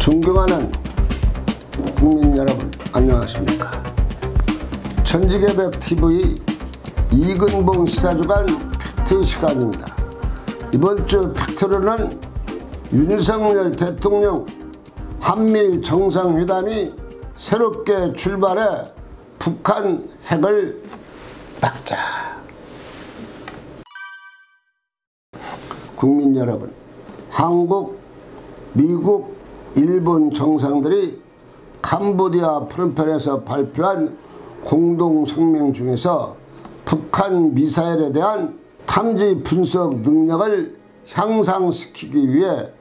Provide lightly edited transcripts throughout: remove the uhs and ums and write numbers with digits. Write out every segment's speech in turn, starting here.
존경하는 국민 여러분, 안녕하십니까. 천지개벽TV 이근봉 시사주간 팩트 시간입니다. 이번 주 팩트로는 윤석열 대통령 한미일 정상회담이 새롭게 출발해 북한 핵을 막자. 국민 여러분, 한국, 미국, 일본 정상들이 캄보디아 프놈펜에서 발표한 공동성명 중에서 북한 미사일에 대한 탐지 분석 능력을 향상시키기 위해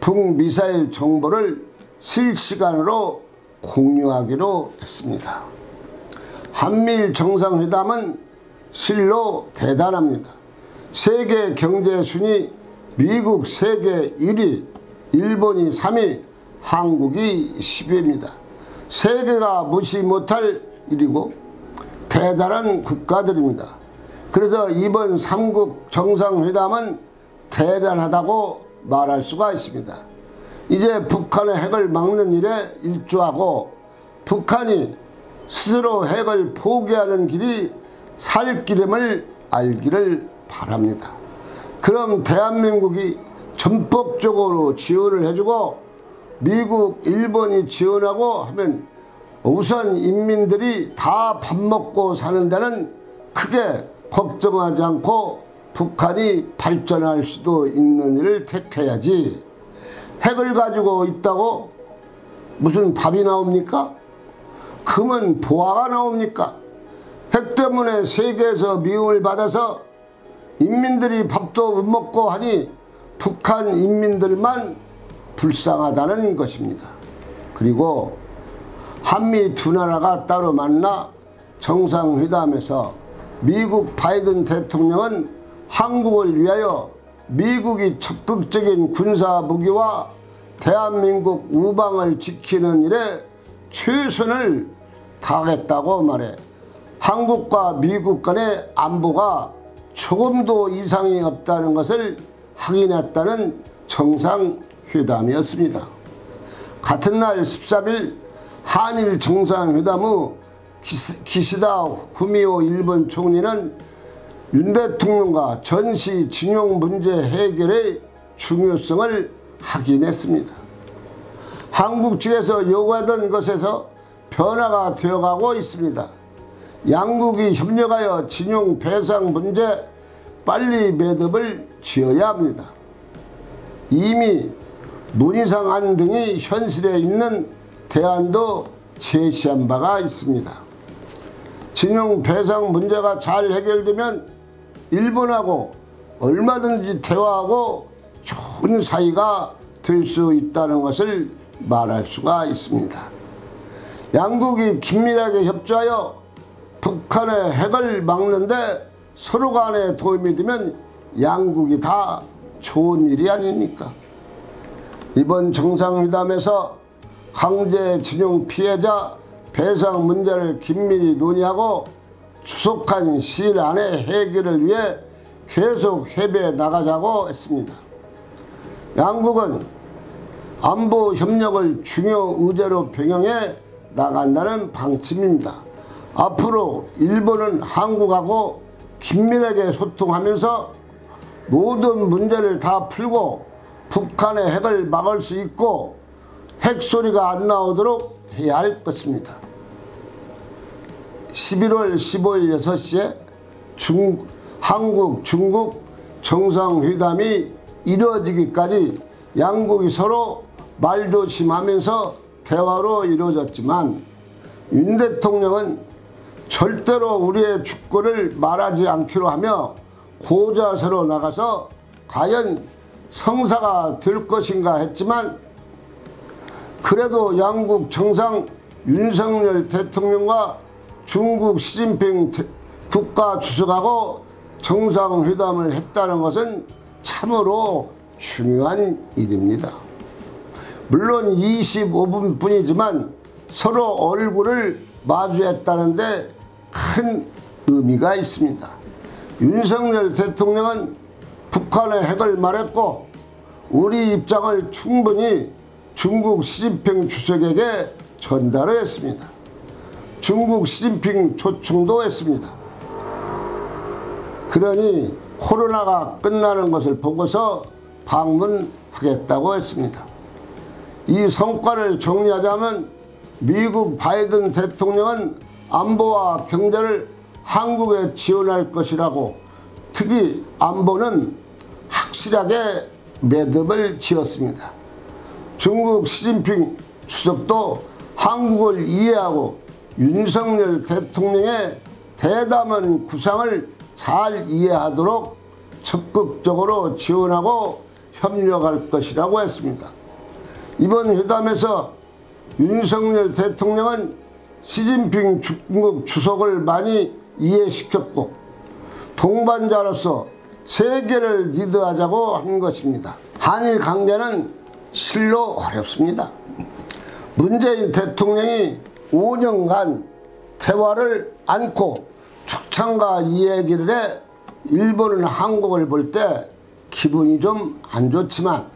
북미사일 정보를 실시간으로 공유하기로 했습니다. 한미일 정상회담은 실로 대단합니다. 세계 경제 순위 미국 세계 1위, 일본이 3위, 한국이 10위입니다. 세계가 무시 못할 일이고 대단한 국가들입니다. 그래서 이번 3국 정상회담은 대단하다고 말할 수가 있습니다. 이제 북한의 핵을 막는 일에 일조하고 북한이 스스로 핵을 포기하는 길이 살 길임을 알기를 바랍니다. 그럼 대한민국이 전폭적으로 지원을 해주고 미국, 일본이 지원하고 하면 우선 인민들이 다 밥 먹고 사는 데는 크게 걱정하지 않고 북한이 발전할 수도 있는 일을 택해야지. 핵을 가지고 있다고 무슨 밥이 나옵니까? 금은 보화가 나옵니까? 핵 때문에 세계에서 미움을 받아서 인민들이 밥도 못 먹고 하니 북한 인민들만 불쌍하다는 것입니다. 그리고 한미 두 나라가 따로 만나 정상회담에서 미국 바이든 대통령은 한국을 위하여 미국이 적극적인 군사무기와 대한민국 우방을 지키는 일에 최선을 다하겠다고 말해 한국과 미국 간의 안보가 조금도 이상이 없다는 것을 확인했다는 정상회담이었습니다. 같은 날 13일 한일 정상회담 후 기시다 후미오 일본 총리는 윤 대통령과 전시 진용 문제 해결의 중요성을 확인했습니다. 한국 측에서 요구하던 것에서 변화가 되어가고 있습니다. 양국이 협력하여 진용 배상 문제 빨리 매듭을 지어야 합니다. 이미 문희상 안 등이 현실에 있는 대안도 제시한 바가 있습니다. 진용 배상 문제가 잘 해결되면 일본하고 얼마든지 대화하고 좋은 사이가 될 수 있다는 것을 말할 수가 있습니다. 양국이 긴밀하게 협조하여 북한의 핵을 막는데 서로 간에 도움이 되면 양국이 다 좋은 일이 아닙니까? 이번 정상회담에서 강제징용 피해자 배상 문제를 긴밀히 논의하고 조속한 시일 안에 해결을 위해 계속 협의해 나가자고 했습니다. 양국은 안보 협력을 중요 의제로 병행해 나간다는 방침입니다. 앞으로 일본은 한국하고 긴밀하게 소통하면서 모든 문제를 다 풀고 북한의 핵을 막을 수 있고 핵소리가 안 나오도록 해야 할 것입니다. 11월 15일 6시에 한국, 중국 정상회담이 이루어지기까지 양국이 서로 말조심하면서 대화로 이루어졌지만 윤 대통령은 절대로 우리의 주권을 말하지 않기로 하며 고자세로 나가서 과연 성사가 될 것인가 했지만 그래도 양국 정상 윤석열 대통령과 중국 시진핑 국가주석하고 정상회담을 했다는 것은 참으로 중요한 일입니다. 물론 25분 뿐이지만 서로 얼굴을 마주했다는데 큰 의미가 있습니다. 윤석열 대통령은 북한의 핵을 말했고 우리 입장을 충분히 중국 시진핑 주석에게 전달을 했습니다. 중국 시진핑 초청도 했습니다. 그러니 코로나가 끝나는 것을 보고서 방문하겠다고 했습니다. 이 성과를 정리하자면 미국 바이든 대통령은 안보와 경제를 한국에 지원할 것이라고, 특히 안보는 확실하게 매듭을 지었습니다. 중국 시진핑 주석도 한국을 이해하고 윤석열 대통령의 대담한 구상을 잘 이해하도록 적극적으로 지원하고 협력할 것이라고 했습니다. 이번 회담에서 윤석열 대통령은 시진핑 중국 주석을 많이 이해시켰고 동반자로서 세계를 리드하자고 한 것입니다. 한일 관계는 실로 어렵습니다. 문재인 대통령이 5년간 대화를 않고 축창과 이야기를 해 일본은 한국을 볼 때 기분이 좀 안 좋지만,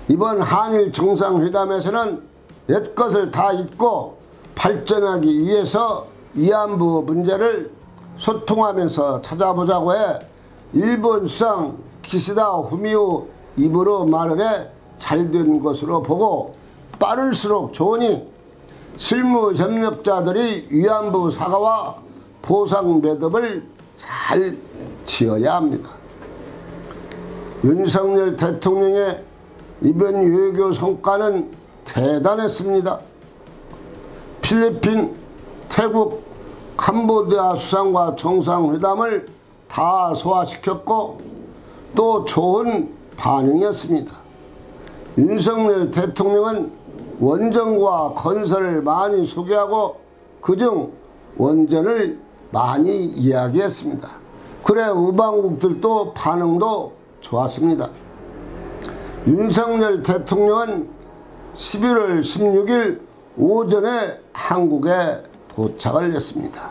이번 한일 정상회담에서는 옛것을 다 잊고 발전하기 위해서 위안부 문제를 소통하면서 찾아보자고 해 일본 수상 기시다 후미오 입으로 말을 해 잘된 것으로 보고, 빠를수록 좋으니 실무 협력자들이 위안부 사과와 보상 매듭을 잘 지어야 합니다. 윤석열 대통령의 이번 외교 성과는 대단했습니다. 필리핀, 태국, 캄보디아 수상과 정상회담을 다 소화시켰고 또 좋은 반응이었습니다. 윤석열 대통령은 원전과 건설을 많이 소개하고 그중 원전을 많이 이야기했습니다. 그래 우방국들도 반응도 좋았습니다. 윤석열 대통령은 11월 16일 오전에 한국에 도착을 했습니다.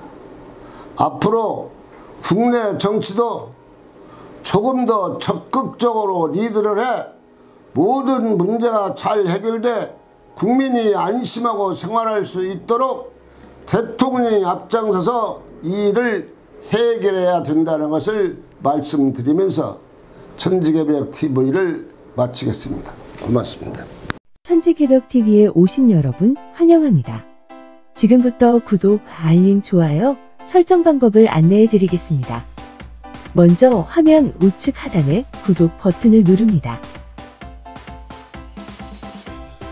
앞으로 국내 정치도 조금 더 적극적으로 리드를 해 모든 문제가 잘 해결돼 국민이 안심하고 생활할 수 있도록 대통령이 앞장서서 이 일을 해결해야 된다는 것을 말씀드리면서 천지개벽TV를 마치겠습니다. 고맙습니다. 천지개벽TV에 오신 여러분 환영합니다. 지금부터 구독, 알림, 좋아요, 설정 방법을 안내해 드리겠습니다. 먼저 화면 우측 하단에 구독 버튼을 누릅니다.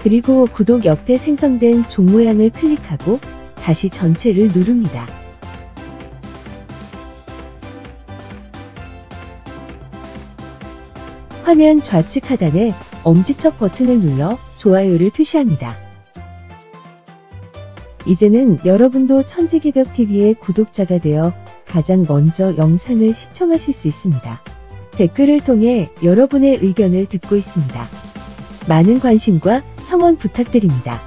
그리고 구독 옆에 생성된 종 모양을 클릭하고 다시 전체를 누릅니다. 화면 좌측 하단에 엄지척 버튼을 눌러 좋아요를 표시합니다. 이제는 여러분도 천지개벽TV의 구독자가 되어 가장 먼저 영상을 시청하실 수 있습니다. 댓글을 통해 여러분의 의견을 듣고 있습니다. 많은 관심과 성원 부탁드립니다.